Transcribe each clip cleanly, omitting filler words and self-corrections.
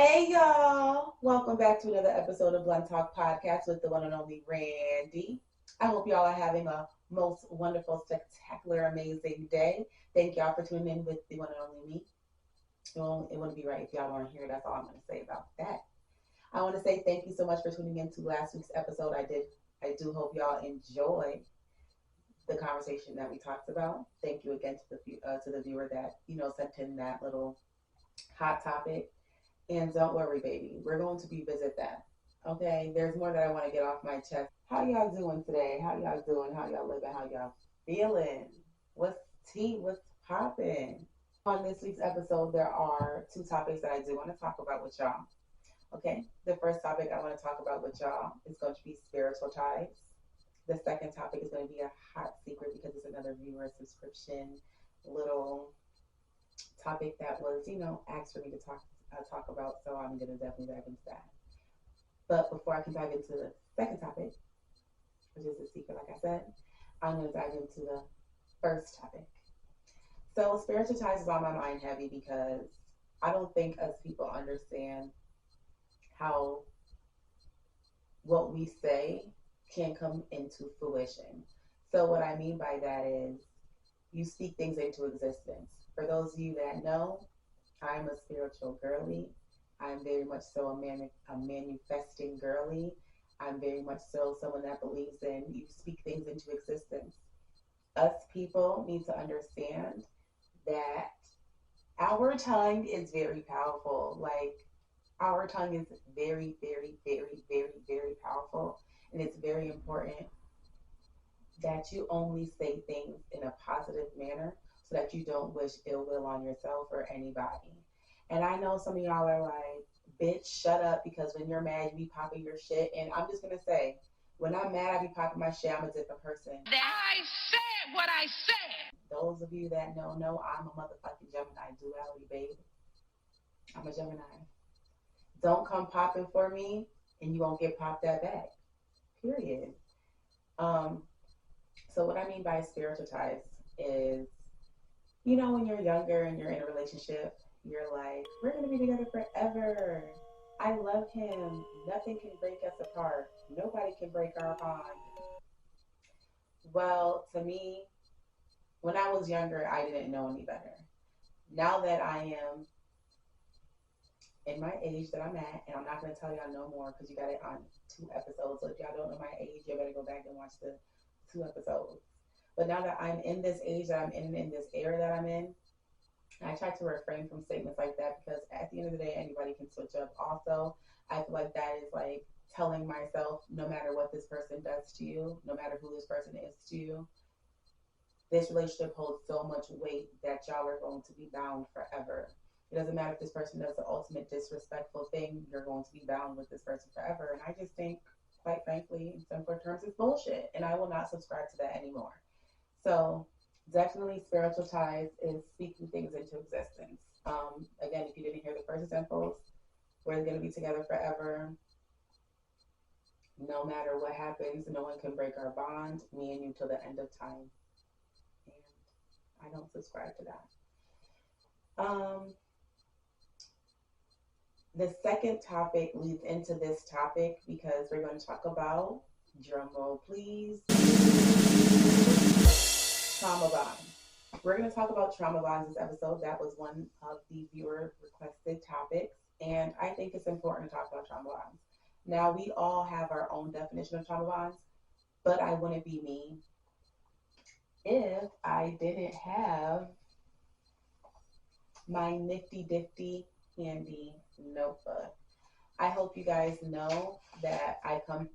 Hey y'all, welcome back to another episode of Blunt Talk Podcast with the one and only Randy. I hope y'all are having a most wonderful, spectacular, amazing day. Thank y'all for tuning in with the one and only me. It wouldn't be right if y'all weren't here. That's all I'm going to say about that. I want to say thank you so much for tuning in to last week's episode. I do hope y'all enjoyed the conversation that we talked about. Thank you again to the viewer that sent in that little hot topic. And don't worry, baby, we're going to revisit that. Okay, there's more that I want to get off my chest. How y'all doing today? How y'all doing? How y'all living? How y'all feeling? What's tea? What's popping? On this week's episode, there are two topics that I do want to talk about with y'all. Okay, the first topic I want to talk about with y'all is going to be spiritual ties. The second topic is going to be a hot secret because it's another viewer subscription little topic that was, asked for me to talk about. So I'm gonna definitely dive into that. But before I can dive into the second topic, which is a secret, like I said, I'm gonna dive into the first topic. So spiritual ties is on my mind heavy because I don't think us people understand how what we say can come into fruition. So what I mean by that is you speak things into existence. For those of you that know, I'm a spiritual girly. I'm very much so a manifesting girly. I'm very much so someone that believes in you speak things into existence. Us people need to understand that our tongue is very powerful. Like, our tongue is very, very, very, very, very powerful. And it's very important that you only say things in a positive manner so that you don't wish ill will on yourself or anybody. And I know some of y'all are like, bitch, shut up, because when you're mad, you be popping your shit. And I'm just going to say, when I'm mad, I be popping my shit. I'm a different person. I said what I said. Those of you that know, I'm a motherfucking Gemini. Duality, baby. I'm a Gemini. Don't come popping for me, and you won't get popped that back. Period. Um, so what I mean by spiritual ties is, when you're younger and you're in a relationship, you're like, we're gonna be together forever. I love him. Nothing can break us apart. Nobody can break our bond. Well, to me, when I was younger, I didn't know any better. Now that I am in my age that I'm at, and I'm not gonna tell y'all no more because you got it on 2 episodes. So if y'all don't know my age, you better go back and watch the 2 episodes. But now that I'm in this age that I'm in this era that I'm in, I try to refrain from statements like that because at the end of the day, anybody can switch up. Also, I feel like that is like telling myself, no matter what this person does to you, no matter who this person is to you, this relationship holds so much weight that y'all are going to be bound forever. It doesn't matter if this person does the ultimate disrespectful thing, you're going to be bound with this person forever. And I just think, quite frankly, in simpler terms, it's bullshit. And I will not subscribe to that anymore. So definitely spiritual ties is speaking things into existence. Again, if you didn't hear the first examples, we're going to be together forever. No matter what happens, no one can break our bond, me and you, till the end of time. And I don't subscribe to that. The second topic leads into this topic because we're going to talk about, drum roll please, trauma bond. We're going to talk about trauma bonds this episode. That was one of the viewer requested topics. And I think it's important to talk about trauma bonds. Now, we all have our own definition of trauma bonds, but I wouldn't be me if I didn't have my nifty difty handy notebook. I hope you guys know that I come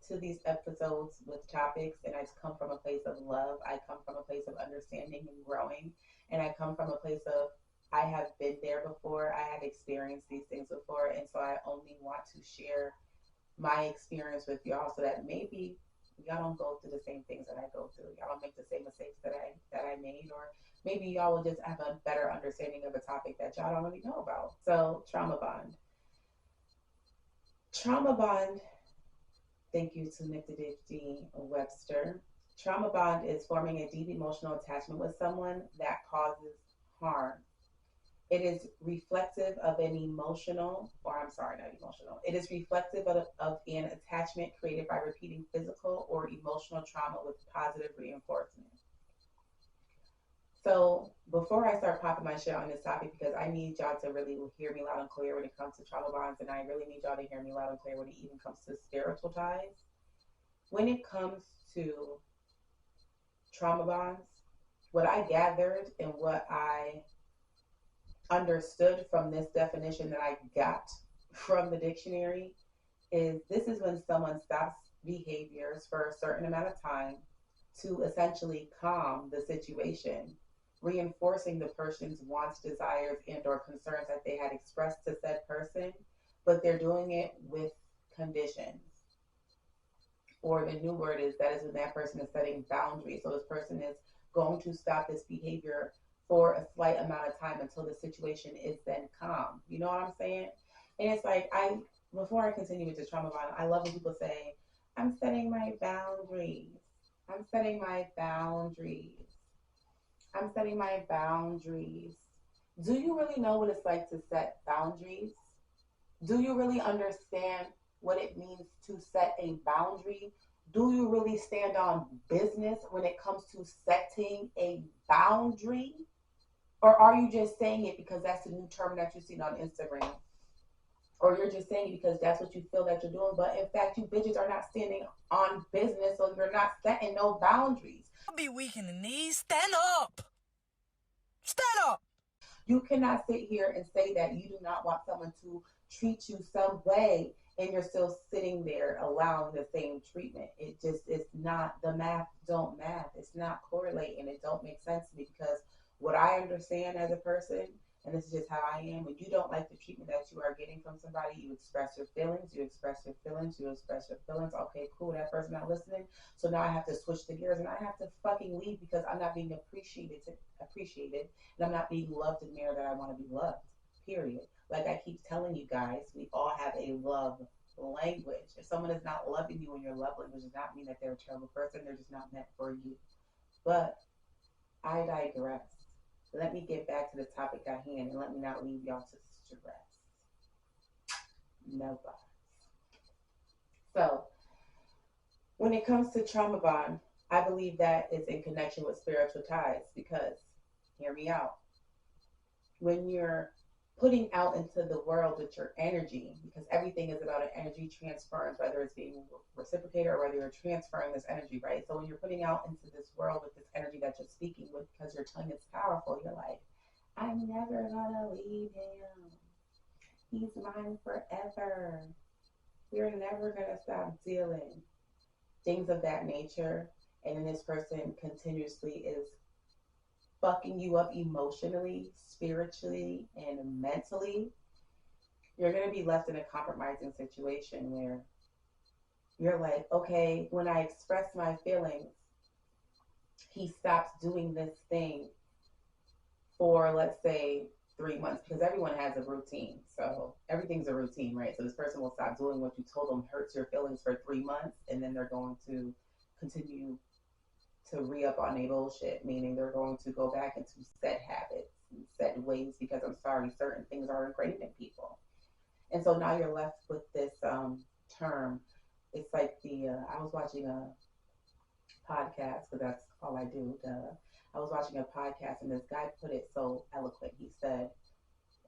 to these episodes with topics, and I come from a place of love. I come from a place of understanding and growing, and I come from a place of I have been there before. I have experienced these things before, and so I only want to share my experience with y'all so that maybe y'all don't go through the same things that I go through. Y'all don't make the same mistakes that I made, or maybe y'all will just have a better understanding of a topic that y'all don't really know about. So trauma bond. Trauma bond, thank you to Nifty Webster. Trauma bond is forming a deep emotional attachment with someone that causes harm. It is reflective of an emotional, or I'm sorry, not emotional. It is reflective of an attachment created by repeating physical or emotional trauma with positive reinforcement. So before I start popping my shit on this topic, because I need y'all to really hear me loud and clear when it comes to trauma bonds, and I really need y'all to hear me loud and clear when it even comes to spiritual ties. When it comes to trauma bonds, what I gathered and what I understood from this definition that I got from the dictionary is this is when someone stops behaviors for a certain amount of time to essentially calm the situation, reinforcing the person's wants, desires, and or concerns that they had expressed to said person, but they're doing it with conditions. Or the new word is that is when that person is setting boundaries. So this person is going to stop this behavior for a slight amount of time until the situation is then calm. You know what I'm saying? And it's like before I continue with the trauma bond, I love when people say, I'm setting my boundaries. I'm setting my boundaries. I'm setting my boundaries. Do you really know what it's like to set boundaries? Do you really understand what it means to set a boundary? Do you really stand on business when it comes to setting a boundary? Or are you just saying it because that's the new term that you've seen on Instagram? Or you're just saying it because that's what you feel that you're doing. But in fact, you bitches are not standing on business, so you're not setting no boundaries. Don't be weak in the knees. Stand up. Stand up. You cannot sit here and say that you do not want someone to treat you some way and you're still sitting there allowing the same treatment. It just is not, the math don't math. It's not correlating. It don't make sense to me because what I understand as a person, and this is just how I am, when you don't like the treatment that you are getting from somebody, you express your feelings, you express your feelings, you express your feelings. Okay, cool, that person not listening. So now I have to switch the gears and I have to fucking leave because I'm not being appreciated and I'm not being loved in the manner that I want to be loved. Period. Like I keep telling you guys, we all have a love language. If someone is not loving you in your love language, does not mean that they're a terrible person. They're just not meant for you. But I digress. Let me get back to the topic at hand and let me not leave y'all to stress. No thoughts. So, when it comes to trauma bond, I believe that it's in connection with spiritual ties because, hear me out, when you're putting out into the world with your energy, because everything is about an energy transference, whether it's being reciprocated or whether you're transferring this energy, right? So when you're putting out into this world with this energy that you're speaking with, because your tongue is powerful, you're like, I'm never gonna leave him. He's mine forever. We're never gonna stop dealing. Things of that nature. And then this person continuously is fucking you up emotionally, spiritually, and mentally, you're going to be left in a compromising situation where you're like, okay, when I express my feelings, he stops doing this thing for, let's say, 3 months, because everyone has a routine. So everything's a routine, right? So this person will stop doing what you told them hurts your feelings for 3 months, and then they're going to continue to re-up on their bullshit, meaning they're going to go back into set habits and set ways because I'm sorry, certain things are ingrained in people. And so now you're left with this term. It's like I was watching a podcast, because that's all I do. I was watching a podcast and this guy put it so eloquent. He said,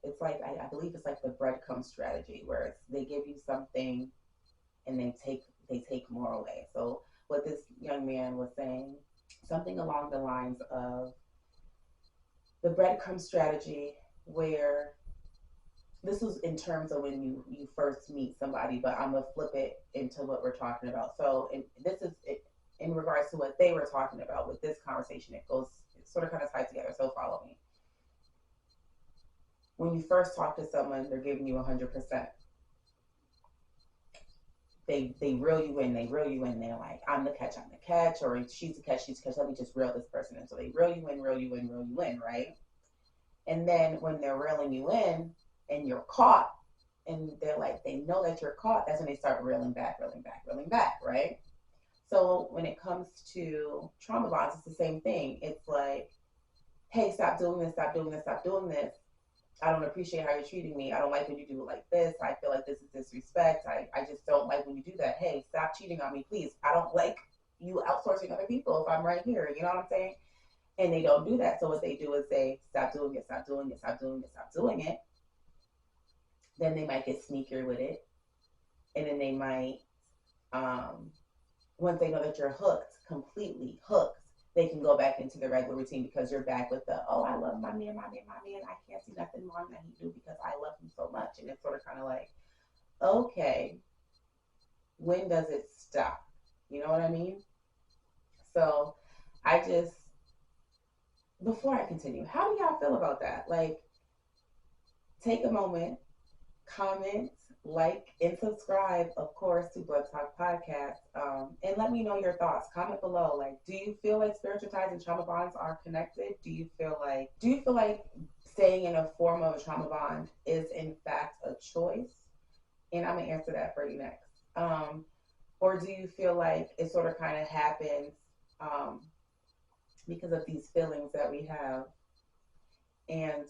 it's like, I believe it's like the breadcrumb strategy where they give you something and they take more away. So what this young man was saying, something along the lines of the breadcrumb strategy, where this was in terms of when you first meet somebody, but I'm gonna flip it into what we're talking about. So this is it, in regards to what they were talking about with this conversation. It sort of kind of ties together. So follow me. When you first talk to someone, they're giving you 100%. They reel you in, they're like, I'm the catch, or she's the catch, let me just reel this person in. So they reel you in, right? And then when they're reeling you in and you're caught, and they're like, they know that you're caught, that's when they start reeling back, right? So when it comes to trauma bonds, it's the same thing. It's like, hey, stop doing this. I don't appreciate how you're treating me. I don't like when you do it like this. I feel like this is disrespect. I just don't like when you do that. Hey, stop cheating on me, please. I don't like you outsourcing other people if I'm right here. You know what I'm saying? And they don't do that. So what they do is they stop doing it, stop doing it, stop doing it, stop doing it. Then they might get sneakier with it. And then they might, um, once they know that you're hooked, completely hooked, they can go back into the regular routine because you're back with the, oh, I love my man, my man, my man. I can't see nothing wrong that he do because I love him so much. And it's sort of kind of like, okay, when does it stop? You know what I mean? So I just, before I continue, how do y'all feel about that? Like, take a moment, comment, like, and subscribe, of course, to Blood Talk Podcast. And let me know your thoughts. Comment below. Like, do you feel like spiritual ties and trauma bonds are connected? Do you feel like staying in a form of a trauma bond is in fact a choice? And I'm gonna answer that for you next. Or do you feel like it sort of kind of happens because of these feelings that we have, and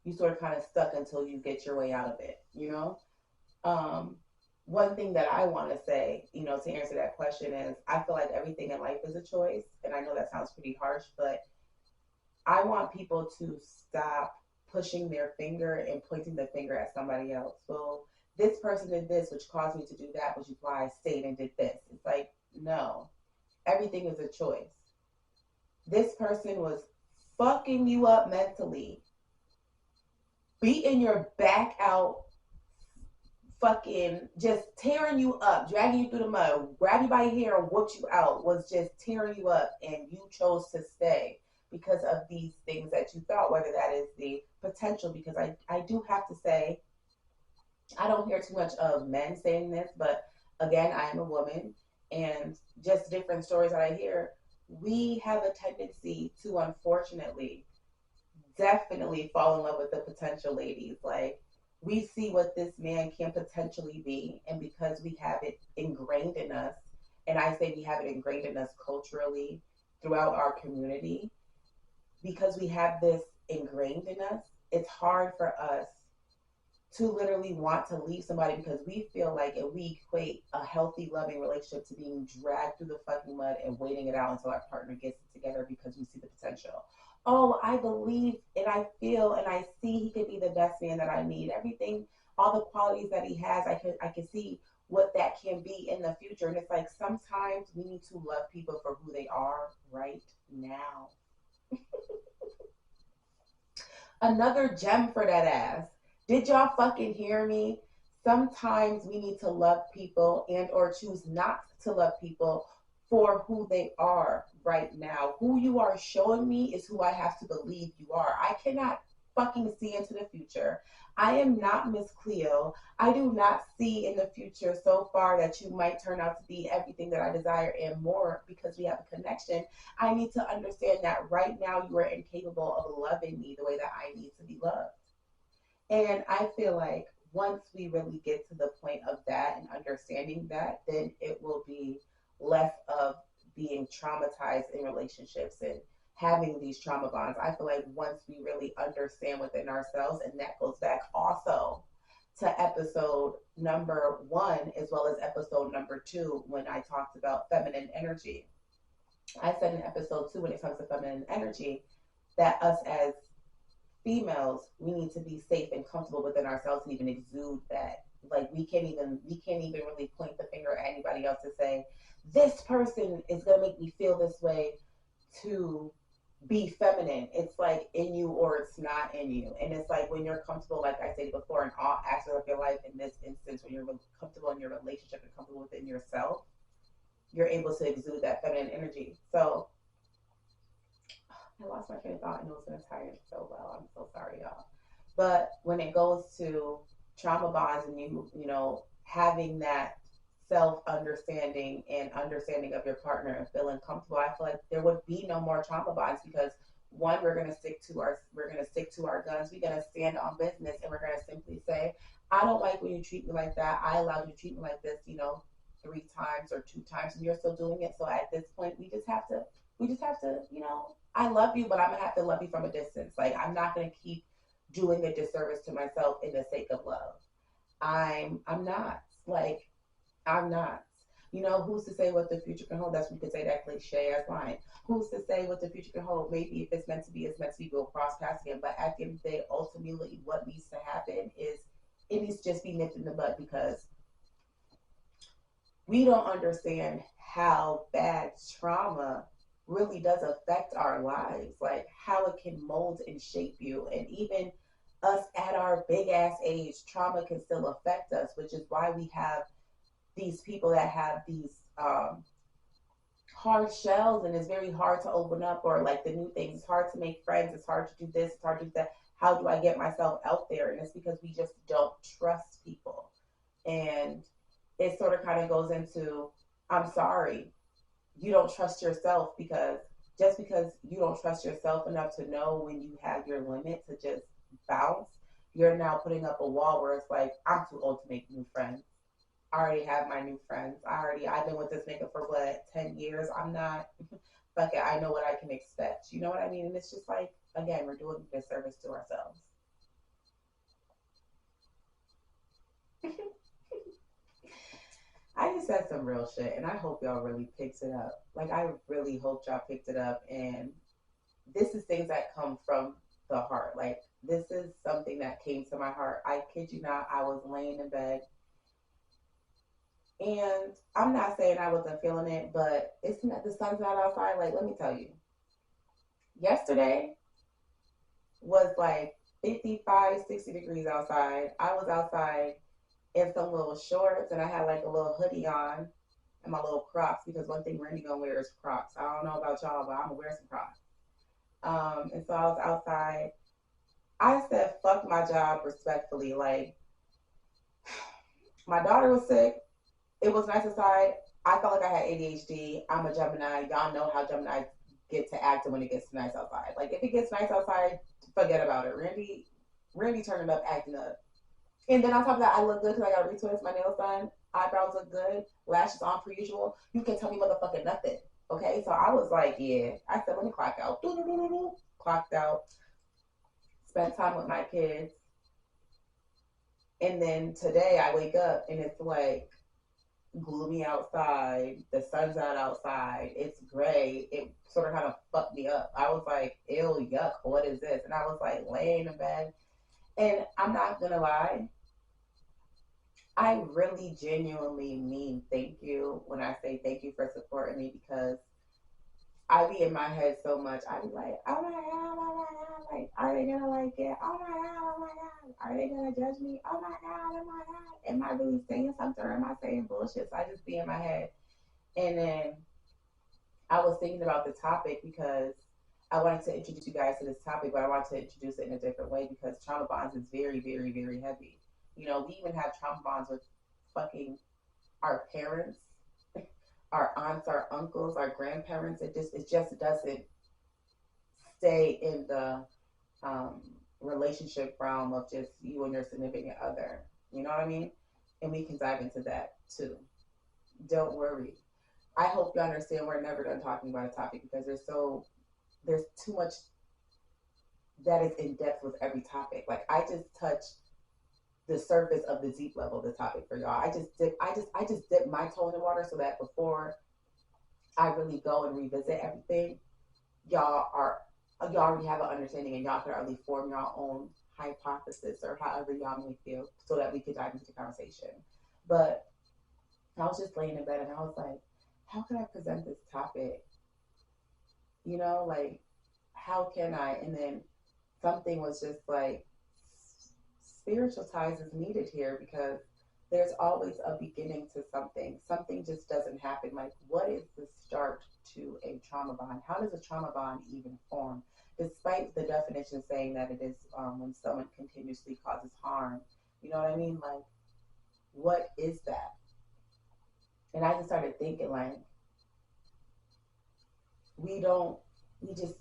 you sort of kind of stuck until you get your way out of it, you know? Um, One thing that I want to say, to answer that question is I feel like everything in life is a choice. And I know that sounds pretty harsh, but I want people to stop pushing their finger and pointing the finger at somebody else. Well, this person did this, which caused me to do that, which is why I stayed and did this. It's like, no, everything is a choice. This person was fucking you up mentally, beating your back out, fucking just tearing you up, dragging you through the mud, grab you by your hair and whoop you out, was just tearing you up, and you chose to stay because of these things that you thought, whether that is the potential, because I do have to say, I don't hear too much of men saying this, but again, I am a woman, and just different stories that I hear, we have a tendency to, unfortunately, definitely fall in love with the potential ladies. Like, we see what this man can potentially be, and because we have it ingrained in us, and I say we have it ingrained in us culturally throughout our community, because we have this ingrained in us, it's hard for us to literally want to leave somebody, because we feel like, if we equate a healthy, loving relationship to being dragged through the fucking mud and waiting it out until our partner gets it together because we see the potential. Oh, I believe and I feel and I see he could be the best man that I need. Everything, all the qualities that he has, I can see what that can be in the future. And it's like, sometimes we need to love people for who they are right now. Another gem for that ass. Did y'all fucking hear me? Sometimes we need to love people and or choose not to love people for who they are right now. Who you are showing me is who I have to believe you are. I cannot fucking see into the future. I am not Miss Cleo. I do not see in the future so far that you might turn out to be everything that I desire and more, because we have a connection. I need to understand that right now you are incapable of loving me the way that I need to be loved. And I feel like once we really get to the point of that and understanding that, then it will be less of being traumatized in relationships and having these trauma bonds. I feel like once we really understand within ourselves, and that goes back also to episode number 1 as well as episode number 2 when I talked about feminine energy. I said in episode 2, when it comes to feminine energy, that us as females, we need to be safe and comfortable within ourselves to even exude that. Like, we can't even really point the finger at anybody else to say, this person is gonna make me feel this way to be feminine. It's like in you or it's not in you. And it's like, when you're comfortable, like I said before, in all aspects of your life, in this instance, when you're comfortable in your relationship and comfortable within yourself, you're able to exude that feminine energy. So I lost my train of thought and it was going to tie in so well. I'm so sorry, y'all. But when it goes to trauma bonds and having that self understanding and understanding of your partner and feeling comfortable, I feel like there would be no more trauma bonds, because one, we're gonna stick to our guns. We're gonna stand on business, and we're gonna simply say, I don't like when you treat me like that. I allowed you to treat me like this, 3 times or 2 times, and you're still doing it. So at this point, we just have to, I love you, but I'm gonna have to love you from a distance. Like, I'm not gonna keep doing a disservice to myself in the sake of love. I'm not. Like, I'm not. You know, who's to say what the future can hold? That's what we could say, that cliche ass line. Who's to say what the future can hold? Maybe if it's meant to be, it's meant to be. We'll cross paths again. But at the end of the day, ultimately, what needs to happen is it needs to just be nipped in the bud, because we don't understand how bad trauma really does affect our lives, like how it can mold and shape you. And even us at our big ass age, trauma can still affect us, which is why we have these people that have these hard shells, and it's very hard to open up, or like the new things, it's hard to make friends, it's hard to do this, it's hard to do that. How do I get myself out there? And it's because we just don't trust people. And it sort of kind of goes into, I'm sorry, you don't trust yourself, because just because you don't trust yourself enough to know when you have your limit to just bounce, you're now putting up a wall where it's like, I'm too old to make new friends. I already have my new friends. I've been with this nigga for what, 10 years? I'm not, fuck it, I know what I can expect. You know what I mean? And it's just like, again, we're doing a disservice to ourselves. I just said some real shit, and I hope y'all really picked it up. Like, I really hope y'all picked it up. And this is things that come from the heart. Like, this is something that came to my heart. I kid you not, I was laying in bed, and I'm not saying I wasn't feeling it, but it's not, the sun's not outside. Like, let me tell you, yesterday was like 55, 60 degrees outside. I was outside in some little shorts, and I had like a little hoodie on and my little Crocs, because one thing Randy gonna wear is Crocs. I don't know about y'all, but I'm gonna wear some Crocs. And so I was outside. I said, fuck my job respectfully. Like, my daughter was sick. It was nice outside. I felt like I had ADHD. I'm a Gemini. Y'all know how Gemini get to acting when it gets nice outside. Like, if it gets nice outside, forget about it. Randy turning up, acting up. And then on top of that, I look good because I got retwist, my nails done, eyebrows look good, lashes on per usual. You can tell me motherfucking nothing. Okay, so I was like, yeah. I said, let me clock out. Clocked out. Spent time with my kids. And then today I wake up and it's like gloomy outside. The sun's not outside. It's gray. It sort of kind of fucked me up. I was like, ew, yuck, what is this? And I was like laying in bed. And I'm not gonna lie, I really genuinely mean thank you when I say thank you for supporting me, because I be in my head so much. I be like, oh my god, oh my god, like, are they gonna like it? Oh my god, oh my god, are they gonna judge me? Oh my god, oh my god, am I really saying something, or am I saying bullshit? So I just be in my head. And then I was thinking about the topic, because I wanted to introduce you guys to this topic, but I wanted to introduce it in a different way, because trauma bonds is very, very, very heavy. You know, we even have trauma bonds with fucking our parents, our aunts, our uncles, our grandparents. It just doesn't stay in the um, relationship realm of just you and your significant other. You know what I mean? And we can dive into that too. Don't worry. I hope you understand we're never done talking about a topic, because there's too much that is in depth with every topic. Like, I just touch the surface of the deep level of the topic for y'all. I just dip my toe in the water, so that before I really go and revisit everything, y'all are y'all already have an understanding, and y'all can already form your own hypothesis, or however y'all may feel, so that we could dive into the conversation. But I was just laying in bed, and I was like, how can I present this topic? You know, like, how can I? And then something was just like, spiritual ties is needed here, because there's always a beginning to something. Something just doesn't happen. Like, what is the start to a trauma bond? How does a trauma bond even form? Despite the definition saying that it is when someone continuously causes harm. You know what I mean? Like, what is that? And I just started thinking, like, we don't, we just,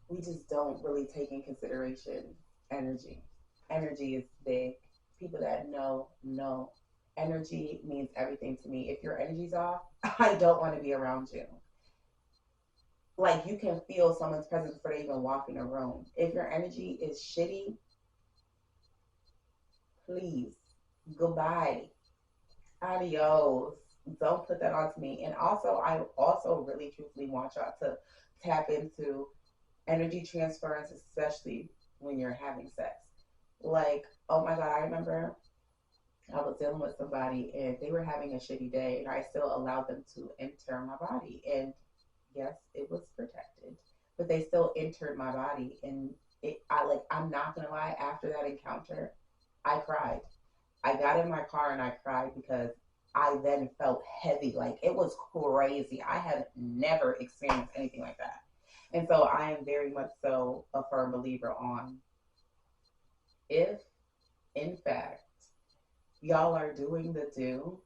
we just don't really take in consideration energy. Energy is big. People that know. Energy means everything to me. If your energy's off, I don't want to be around you. Like, you can feel someone's presence before they even walk in a room. If your energy is shitty, Please. Goodbye. Adios. Don't put that on to me. And also, I also really truthfully want y'all to tap into energy transference, especially when you're having sex. Like, oh my God, I remember I was dealing with somebody and they were having a shitty day, and I still allowed them to enter my body. And yes, it was protected, but they still entered my body. And I'm not gonna lie, after that encounter, I cried. I got in my car and I cried because I then felt heavy. Like it was crazy. I have never experienced anything like that. And so I am very much so a firm believer on if, in fact, y'all are doing the do,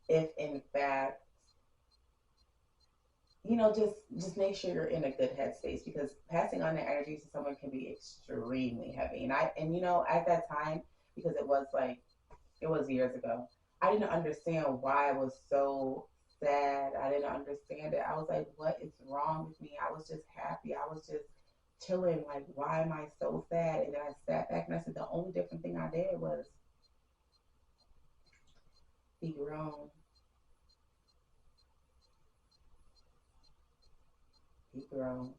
if in fact, just make sure you're in a good headspace, because passing on the energy to someone can be extremely heavy. And at that time, because it was years ago, I didn't understand why I was so sad. I didn't understand it. I was like, what is wrong with me? I was just happy. I was just chilling. Like, why am I so sad? And then I sat back and I said, the only different thing I did was be grown, be grown.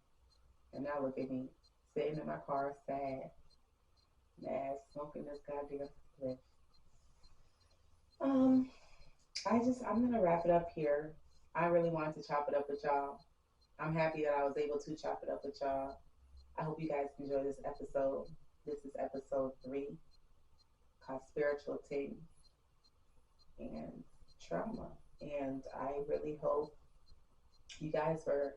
And now look at me, sitting in my car, sad, mad, smoking this goddamn spliff. Um, I'm gonna wrap it up here. I really wanted to chop it up with y'all. I'm happy that I was able to chop it up with y'all. I hope you guys enjoy this episode. This is episode 3, called Spiritual Ting and Trauma. And I really hope you guys were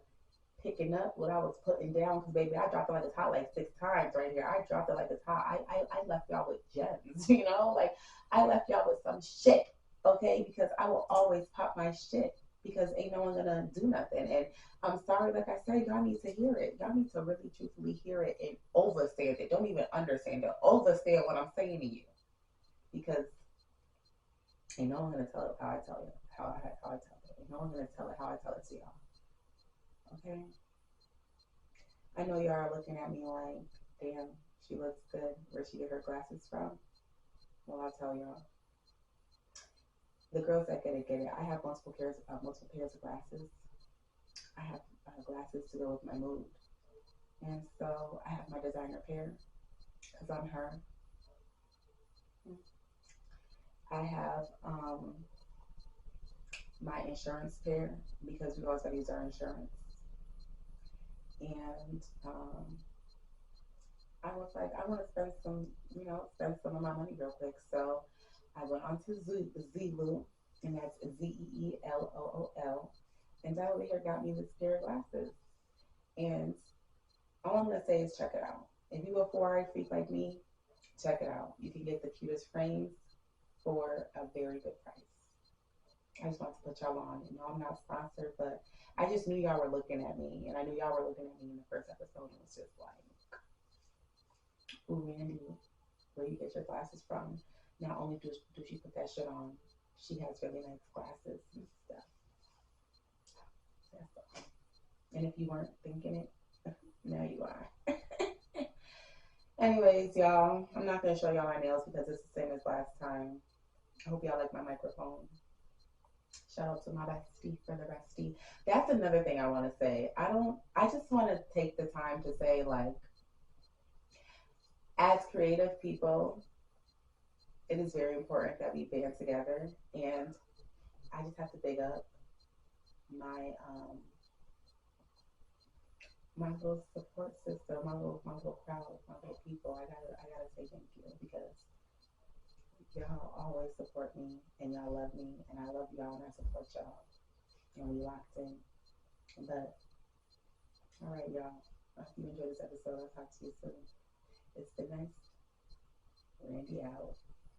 picking up what I was putting down, because baby, I dropped it like it's hot like 6 times right here. I dropped it like it's hot. I left y'all with gems, like I left y'all with some shit, okay? Because I will always pop my shit, because ain't no one gonna do nothing. And I'm sorry, like I said, y'all need to hear it. Y'all need to really truthfully hear it and overstand it. Don't even understand it. Overstand what I'm saying to you, because ain't no one gonna tell it how I tell you, how I tell it. Ain't no one gonna tell it how I tell it to y'all. Okay? I know y'all are looking at me like, damn, she looks good. Where'd she get her glasses from? Well, I'll tell y'all. The girls that get it. I have multiple pairs of glasses. I have glasses to go with my mood. And so I have my designer pair, because I'm her. I have my insurance pair, because we always gotta use our insurance. And I was like, I want to spend some of my money real quick. So I went on to Zulu, and that's Zeelool. And that over here got me this pair of glasses. And all I'm going to say is check it out. If you're a 4-eye freak like me, check it out. You can get the cutest frames for a very good price. I just want to put y'all on. I'm not sponsored, but I just knew y'all were looking at me. And I knew y'all were looking at me in the first episode. And it was just like, ooh, Randy, where you get your glasses from? Not only do she put that shit on, she has really nice glasses and stuff. That's all. And if you weren't thinking it, now you are. Anyways, y'all, I'm not going to show y'all my nails because it's the same as last time. I hope y'all like my microphone. Shout out to my bestie for the bestie. That's another thing I want to say. I just want to take the time to say, like, as creative people, it is very important that we band together. And I just have to big up my little support system, my little crowd, my little people. I gotta say thank you, because y'all always support me and y'all love me, and I love y'all and I support y'all, and we locked in. But all right, y'all. I hope you enjoyed this episode. I'll talk to you soon. It's been nice. Randy out.